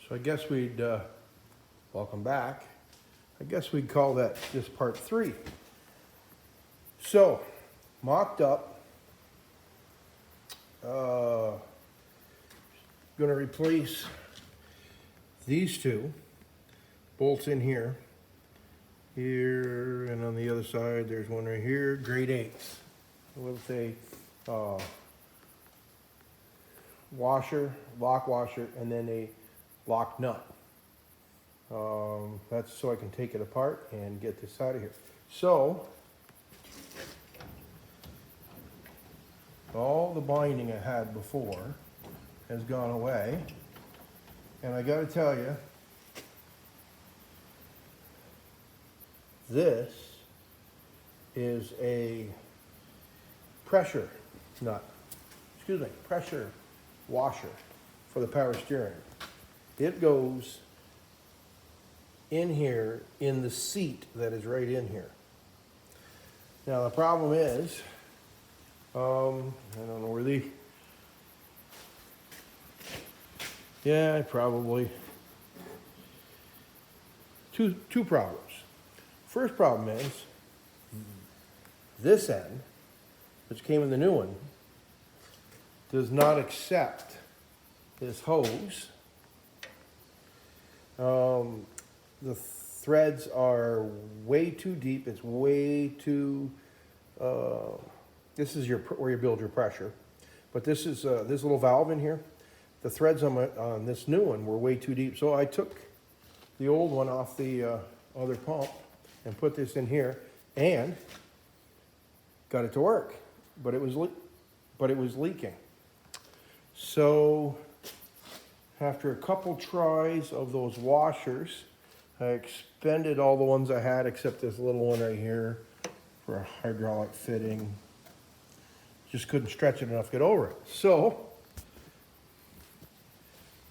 So I guess we'd, welcome back. I guess we'd call that just part 3. So, mocked up. Gonna replace these two bolts in here. Here, and on the other side, there's one right here, grade 8s. With a washer, lock washer, and then a lock nut. That's so I can take it apart and get this out of here. So, all the binding I had before has gone away. And I gotta tell you, this is a pressure washer for the power steering. It goes in here in the seat that is right in here. Now the problem is, I don't know where probably two problems. First problem is this end, which came in the new one, does not accept this hose. The threads are way too deep. It's way too, this is where you build your pressure. But this is this little valve in here. The threads on this new one were way too deep. So I took the old one off the other pump and put this in here and got it to work. But it was leaking. So after a couple tries of those washers, I expended all the ones I had except this little one right here for a hydraulic fitting. Just couldn't stretch it enough to get over it. So,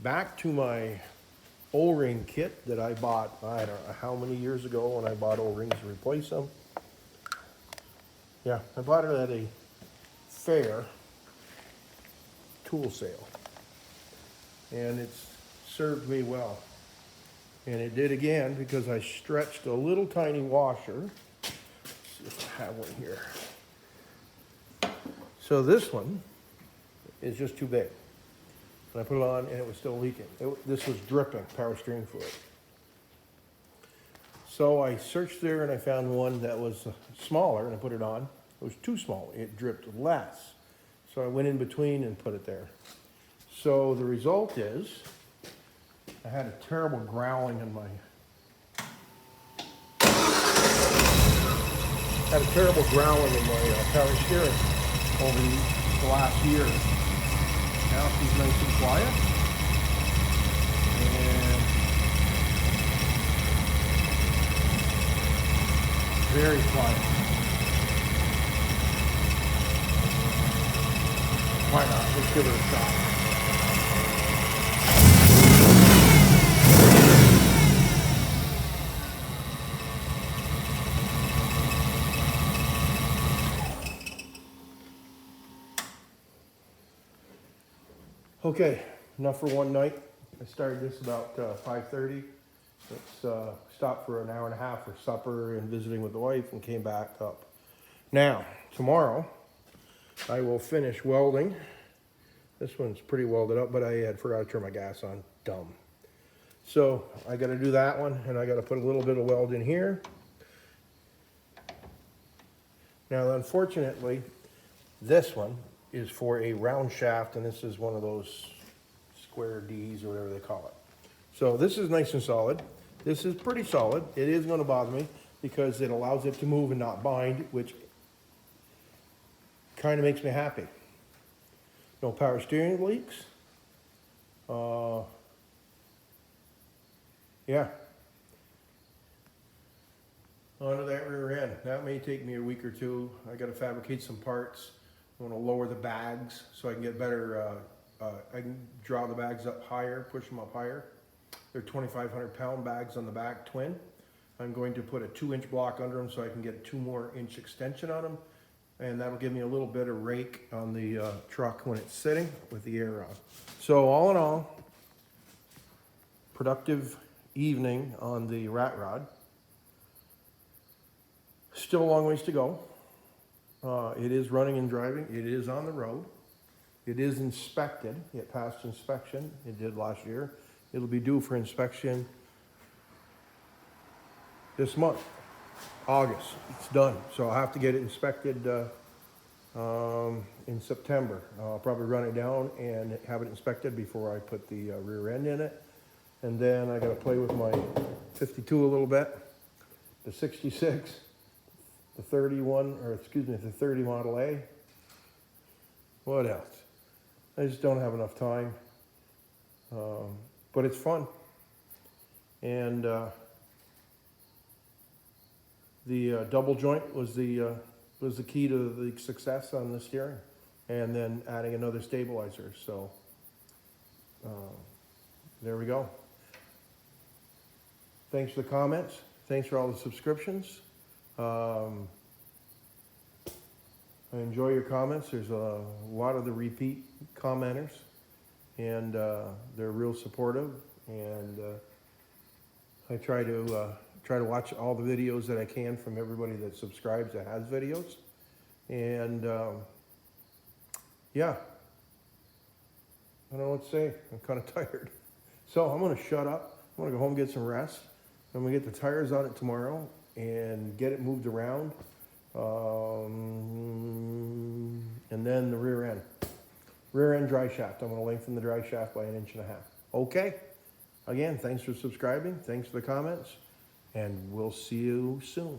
back to my O-ring kit that I bought, I don't know how many years ago when I bought O-rings to replace them. Yeah, I bought it at a fair tool sale. And it's served me well. And it did again because I stretched a little tiny washer. Let's see if I have one here. So this one is just too big. And I put it on and it was still leaking. This was dripping power steering fluid. So I searched there and I found one that was smaller and I put it on. It was too small. It dripped less. So I went in between and put it there. So the result is I had a terrible growling in my power steering over the last year. Now she's nice and quiet. And very quiet. Why not? Let's give it a shot. Okay, enough for one night. I started this about 5:30. Let's stopped for an hour and a half for supper and visiting with the wife and came back up. Now, tomorrow, I will finish welding. This one's pretty welded up, but I had forgot to turn my gas on. Dumb. So I got to do that one, and I got to put a little bit of weld in here. Now, unfortunately, this one is for a round shaft, and this is one of those square D's or whatever they call it. So this is nice and solid. This is pretty solid. It is going to bother me because it allows it to move and not bind, which kind of makes me happy. No power steering leaks. Yeah. Onto that rear end. That may take me a week or two. I got to fabricate some parts. I want to lower the bags so I can get better, I can draw the bags up higher, push them up higher. They're 2,500 pound bags on the back, twin. I'm going to put a 2-inch block under them so I can get 2 more inch extension on them. And that'll give me a little bit of rake on the truck when it's sitting with the air on. So all in all, productive evening on the rat rod. Still a long ways to go. It is running and driving. It is on the road. It is inspected. It passed inspection. It did last year. It'll be due for inspection this month, August. It's done. So I'll have to get it inspected in September. I'll probably run it down and have it inspected before I put the rear end in it. And then I got to play with my 52 a little bit, the 66, the 31, or excuse me, the 30 Model A. What else? I just don't have enough time, but it's fun. And the double joint was the key to the success on the steering, and then adding another stabilizer. So there we go. Thanks for the comments. Thanks for all the subscriptions. I enjoy your comments. There's a lot of the repeat commenters, and they're real supportive. And I try to watch all the videos that I can from everybody that subscribes that has videos. And yeah, I don't know what to say. I'm kind of tired, so I'm gonna shut up. I'm gonna go home and get some rest. I'm gonna get the tires on it tomorrow and get it moved around. And then the rear end dry shaft. I'm going to lengthen the dry shaft by 1.5 inches. Okay. Again, thanks for subscribing. Thanks for the comments. And we'll see you soon.